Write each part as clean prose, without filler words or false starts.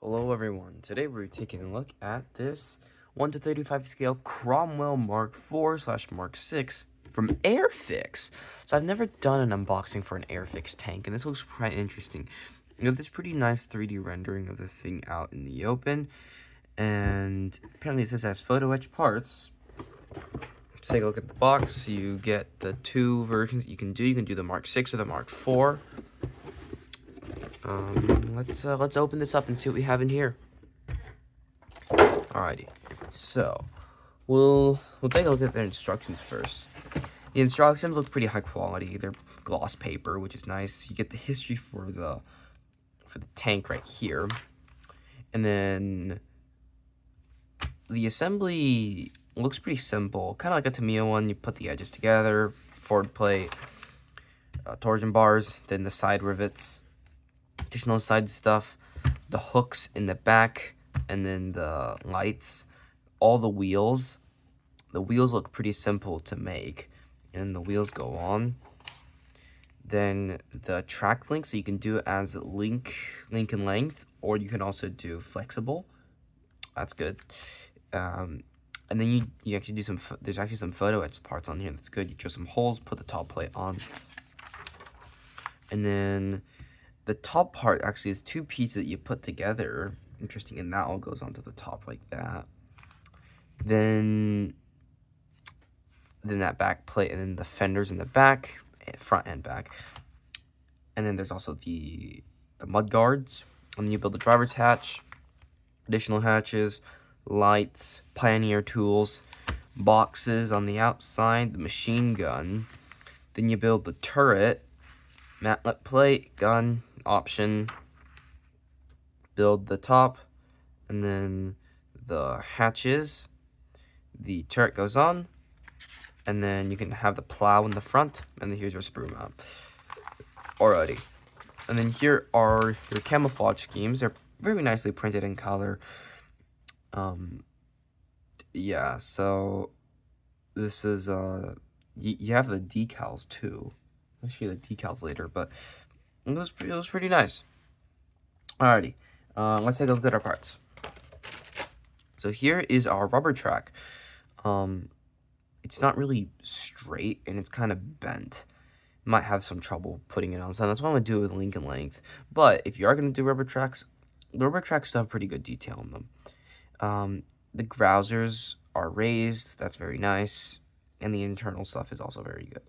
Hello everyone, today we're taking a look at this 1 to 35 scale Cromwell Mark IV / Mark VI from Airfix. So I've never done an unboxing for an Airfix tank, and this looks quite interesting. You know, this pretty nice 3D rendering of the thing out in the open, and apparently it says it has photo etch parts. Let's take a look at the box. You get the two versions that you can do. You can do the Mark VI or the Mark IV. Let's open this up and see what we have in here. Alrighty, so we'll take a look at the instructions first. The instructions look pretty high quality. They're gloss paper, which is nice. You get the history for the tank right here, and then the assembly looks pretty simple, kind of like a Tamiya one. You put the edges together, forward plate, torsion bars, then the side rivets, additional side stuff, the hooks in the back, and then the lights, all the wheels. The wheels look pretty simple to make, and the wheels go on. Then the track link, so you can do it as link and length, or you can also do flexible. That's good. And then you actually do there's actually some photo etch parts on here. That's good. You drill some holes, put the top plate on, and then the top part actually is two pieces that you put together. Interesting, and that all goes onto the top like that. Then that back plate, and then the fenders in the back, front and back. And then there's also the mud guards. And then you build the driver's hatch, additional hatches, lights, pioneer tools, boxes on the outside, the machine gun. Then you build the turret, matlet plate, gun, option, build the top, and then the hatches. The turret goes on, and then you can have the plow in the front, and then here's your sprue mount. Alrighty. And then here are your camouflage schemes. They're very nicely printed in color. Yeah, so this is you have the decals too. I'll show you the decals later, but it was pretty nice. Alrighty, let's take a look at our parts. So here is our rubber track. It's not really straight, and it's kind of bent. Might have some trouble putting it on, so that's why I'm gonna do it with link and length. But if you are gonna do rubber tracks, the rubber tracks still have pretty good detail on them. The grousers are raised. That's very nice, and the internal stuff is also very good.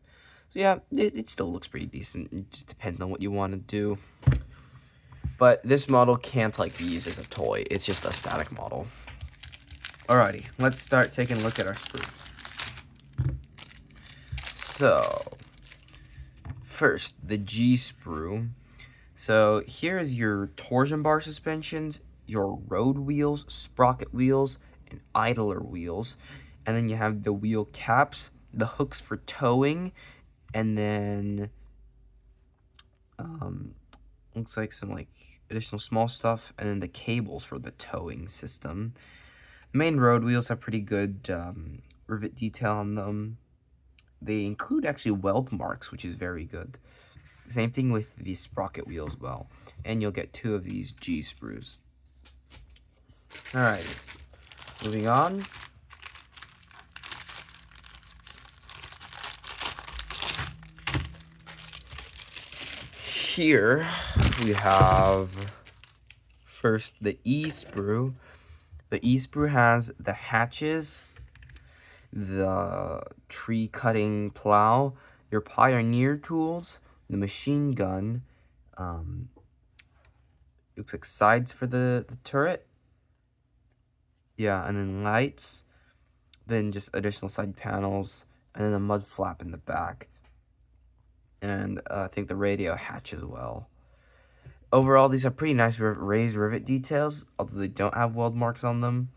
So yeah, it still looks pretty decent. It just depends on what you want to do. But this model can't be used as a toy. It's just a static model. Alrighty, let's start taking a look at our sprues. So first, the G sprue. So here is your torsion bar suspensions, your road wheels, sprocket wheels, and idler wheels. And then you have the wheel caps, the hooks for towing, and then looks like some additional small stuff, and then the cables for the towing system. The main road wheels have pretty good rivet detail on them. They include actually weld marks, which is very good. Same thing with the sprocket wheel as well. And you'll get 2 of these G sprues. Alright, moving on. Here we have first the E sprue. The E sprue has the hatches, the tree cutting plow, your pioneer tools, the machine gun, looks like sides for the turret, yeah, and then lights, then just additional side panels, and then a mud flap in the back, and I think the radio hatch as well. Overall, these are pretty nice raised rivet details, although they don't have weld marks on them.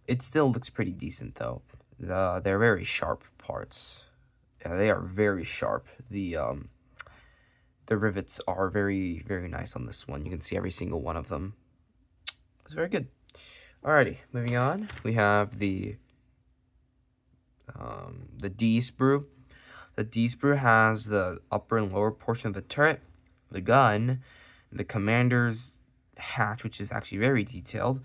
It still looks pretty decent though. They're very sharp parts. Yeah, they are very sharp. The rivets are very, very nice on this one. You can see every single one of them. It's very good. Alrighty, moving on. We have the D sprue. The D sprue has the upper and lower portion of the turret, the gun, the commander's hatch, which is actually very detailed.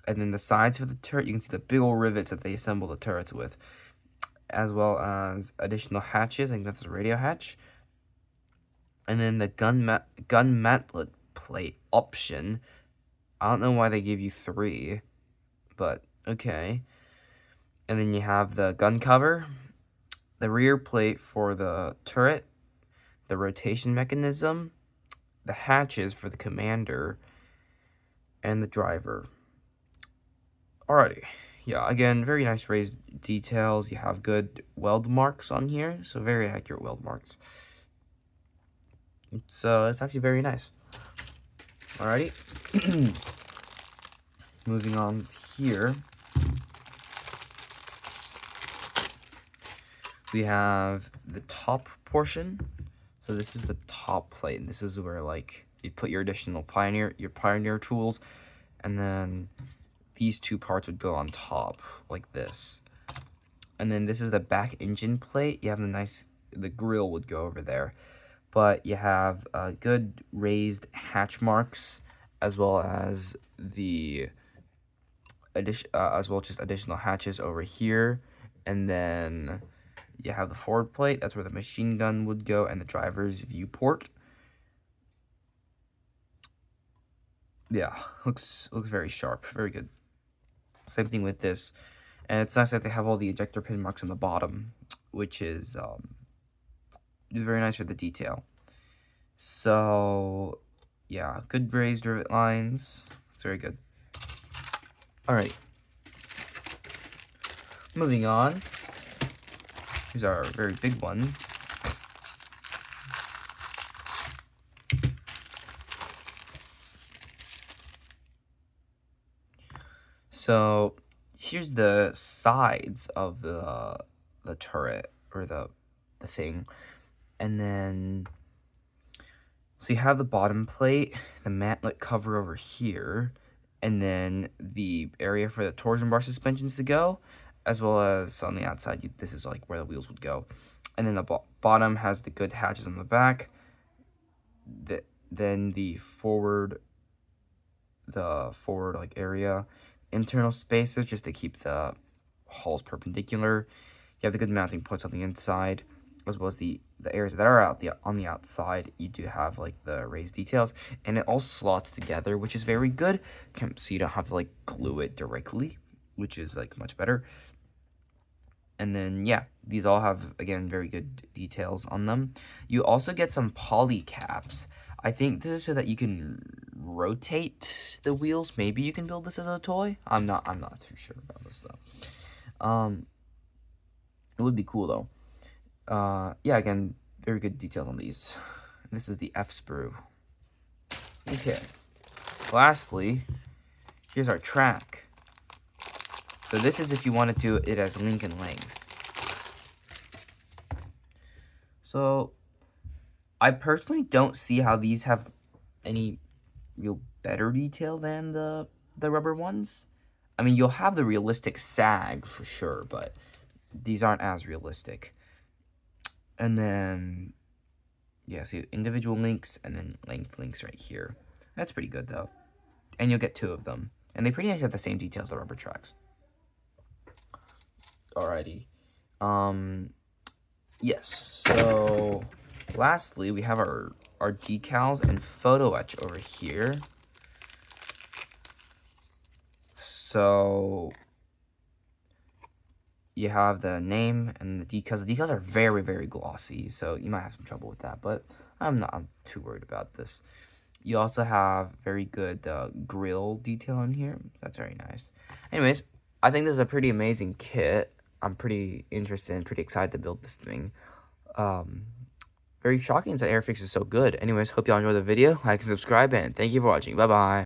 And then the sides for the turret, you can see the big old rivets that they assemble the turrets with, as well as additional hatches. I think that's a radio hatch. And then the gun mantlet plate option. I don't know why they give you 3, but okay. And then you have the gun cover, the rear plate for the turret, the rotation mechanism, the hatches for the commander, and the driver. Alrighty. Yeah, again, very nice raised details. You have good weld marks on here, so very accurate weld marks. So it's actually very nice. Alrighty. Moving on here. We have the top portion. So this is the top plate, and this is where like you put your additional pioneer tools, and then these 2 parts would go on top like this. And then this is the back engine plate. You have the grill would go over there, but you have good raised hatch marks, as well as the just additional hatches over here. And then you have the forward plate. That's where the machine gun would go, and the driver's viewport. Yeah, looks very sharp, very good. Same thing with this, and it's nice that they have all the ejector pin marks on the bottom, which is very nice for the detail. So yeah, good raised rivet lines. It's very good. Alright, moving on. Here's our very big one. So here's the sides of the turret, or the thing. And then so you have the bottom plate, the mantlet cover over here, and then the area for the torsion bar suspensions to go, as well as on the outside, this is like where the wheels would go. And then the bottom has the good hatches on the back. Then the forward like area, internal spaces just to keep the hulls perpendicular. You have the good mounting points on the inside, as well as the areas that are on the outside. You do have like the raised details, and it all slots together, which is very good. So you don't have to like glue it directly, which is like much better. And then yeah, these all have again very good details on them. You also get some poly caps. I think this is so that you can rotate the wheels. Maybe you can build this as a toy. I'm not too sure about this though. It would be cool though. Yeah, again, very good details on these. This is the F sprue. Okay. Lastly, here's our track. So this is if you want to do it as link and length. So I personally don't see how these have any real better detail than the rubber ones. I mean, you'll have the realistic sag for sure, but these aren't as realistic. And then, yeah, so individual links and then length links right here. That's pretty good though. And you'll get 2 of them. And they pretty much have the same details as the rubber tracks. Alrighty. Yes, so lastly, we have our decals and photo etch over here. So you have the name and the decals. The decals are very, very glossy, so you might have some trouble with that, but I'm too worried about this. You also have very good grill detail in here. That's very nice. Anyways, I think this is a pretty amazing kit. I'm pretty interested and pretty excited to build this thing. Very shocking that Airfix is so good. Anyways, hope y'all enjoyed the video. Like and subscribe, and thank you for watching. Bye-bye.